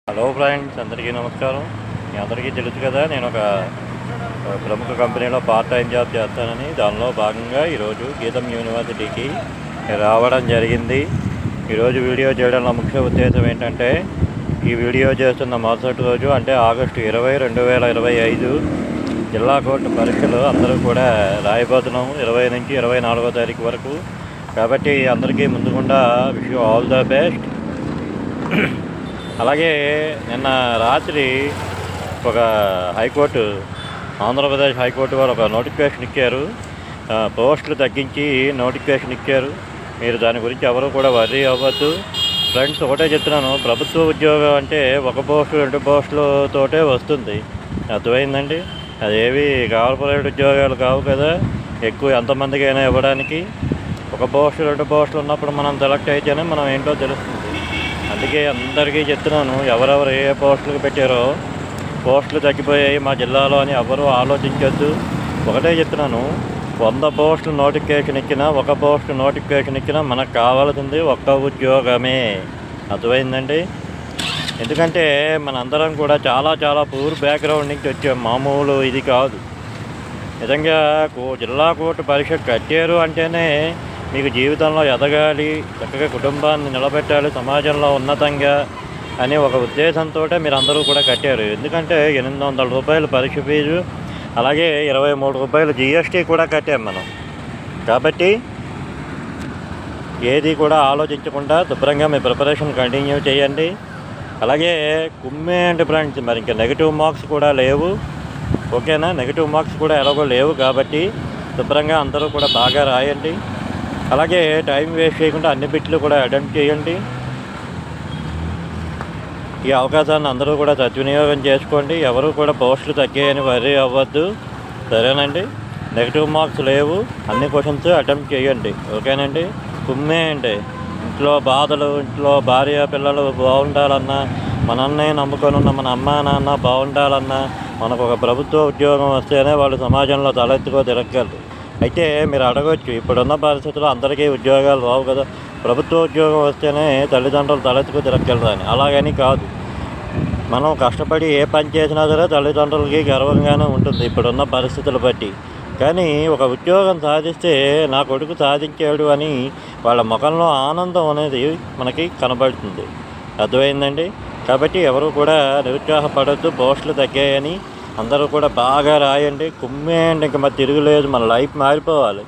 Hello friends, అందరికీ నమస్కారం. మీ అందరికీ తెలుసు కదా, నేను ఒక ప్రముఖ కంపెనీలో పార్ట్ టైం జాబ్ చేస్తానని. దానిలో భాగంగా ఈరోజు గీతం యూనివర్సిటీకి రావడం జరిగింది. ఈరోజు వీడియో చేయడంలో ముఖ్య ఉద్దేశం ఏంటంటే, ఈ వీడియో చేస్తున్న మరుసటి రోజు అంటే ఆగస్టు 20, 2025 జిల్లా కోర్టు పరీక్షలు అందరూ కూడా రాయబోతున్నాము 20 నుంచి 24వ తారీఖు వరకు. కాబట్టి అందరికీ ముందుకుండా wish you all the best. అలాగే నిన్న రాత్రి ఒక హైకోర్టు, ఆంధ్రప్రదేశ్ హైకోర్టు వారు ఒక నోటిఫికేషన్ ఇచ్చారు. పోస్టులు తగ్గించి నోటిఫికేషన్ ఇచ్చారు. మీరు దాని గురించి ఎవరు కూడా వర్రీ అవ్వద్దు ఫ్రెండ్స్. ఒకటే చెప్తున్నాను, ప్రభుత్వ ఉద్యోగం అంటే ఒక పోస్టు 2 పోస్టులతోటే వస్తుంది. అర్థమైందండి? అదేవి కార్పొరేట్ ఉద్యోగాలు కావు కదా, ఎక్కువ ఎంతమందికైనా ఇవ్వడానికి. ఒక పోస్టు 2 పోస్టులు ఉన్నప్పుడు మనం సెలెక్ట్ అయితేనే మనం ఏంటో తెలుస్తుంది. అందుకే అందరికీ చెప్తున్నాను, ఎవరెవరు ఏ పోస్టులకు పెట్టారో పోస్టులు తగ్గిపోయాయి మా జిల్లాలో అని ఎవరు ఆలోచించొద్దు. ఒకటే చెప్తున్నాను, 100 పోస్టులు నోటిఫికేషన్ ఇచ్చినా, 1 పోస్టు నోటిఫికేషన్ ఇచ్చినా మనకు కావాల్సింది ఒక్క ఉద్యోగమే. అర్థమైందండి? ఎందుకంటే మనందరం కూడా చాలా పూర్ బ్యాక్గ్రౌండ్ నుంచి వచ్చాం, మామూలు ఇది కాదు. నిజంగా జిల్లా కోర్టు పరీక్ష కట్టారు అంటేనే మీకు జీవితంలో ఎదగాలి, చక్కగా కుటుంబాన్ని నిలబెట్టాలి, సమాజంలో ఉన్నతంగా అనే ఒక ఉద్దేశంతో మీరు అందరూ కూడా కట్టారు. ఎందుకంటే 800 రూపాయలు పరీక్ష ఫీజు, అలాగే 23 రూపాయలు GST కూడా కట్టాం మనం. కాబట్టి ఏది కూడా ఆలోచించకుండా శుభ్రంగా మీ ప్రిపరేషన్ కంటిన్యూ చేయండి. అలాగే కుమ్మేంటి ఫ్రెండ్స్, మరి ఇంకా నెగిటివ్ మార్క్స్ కూడా లేవు, ఓకేనా? నెగిటివ్ మార్క్స్ కూడా ఎలాగో లేవు. కాబట్టి శుభ్రంగా అందరూ కూడా బాగా రాయండి. అలాగే టైం వేస్ట్ చేయకుండా అన్ని బిట్లు కూడా అటెంప్ట్ చేయండి. ఈ అవకాశాన్ని అందరూ కూడా సద్వినియోగం చేసుకోండి. ఎవరు కూడా పోస్టులు తగ్గాయని వర్రీ అవ్వద్దు, సరేనండి? నెగిటివ్ మార్క్స్ లేవు, అన్ని క్వశ్చన్స్ అటెంప్ట్ చేయండి, ఓకేనండి? కుమ్మేయండి. ఇంట్లో బాధలు, ఇంట్లో భార్య పిల్లలు బాగుండాలన్నా, మనన్నే నమ్ముకొని ఉన్న మన అమ్మా నాన్న బాగుండాలన్నా, మనకు ఒక ప్రభుత్వ ఉద్యోగం వస్తేనే వాళ్ళు సమాజంలో తలెత్తుకో తిరగలరు. అయితే మీరు అడగవచ్చు, ఇప్పుడున్న పరిస్థితుల్లో అందరికీ ఉద్యోగాలు రావు కదా, ప్రభుత్వ ఉద్యోగం వస్తేనే తల్లిదండ్రులు తలెత్తుకు తిరగలరు అని. అలాగని కాదు, మనం కష్టపడి ఏ పని చేసినా సరే తల్లిదండ్రులకి గర్వంగానే ఉంటుంది ఇప్పుడున్న పరిస్థితులు బట్టి. కానీ ఒక ఉద్యోగం సాధిస్తే నా కొడుకు సాధించాడు అని వాళ్ళ ముఖంలో ఆనందం అనేది మనకి కనబడుతుంది. అర్థమైందండి? కాబట్టి ఎవరు కూడా నిరుత్సాహపడద్దు, పోస్టులు తగ్గాయని. అందరూ కూడా బాగా రాయండి, కుమ్మేయండి. ఇంకా మరి తిరుగులేదు, మన లైఫ్ మారిపోవాలి.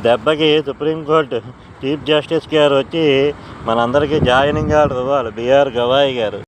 దెబ్బకి సుప్రీంకోర్టు చీఫ్ జస్టిస్ గారు వచ్చి మనందరికీ జాయినింగ్ ఆర్డర్ ఇవ్వాలి, BR గవాయి గారు.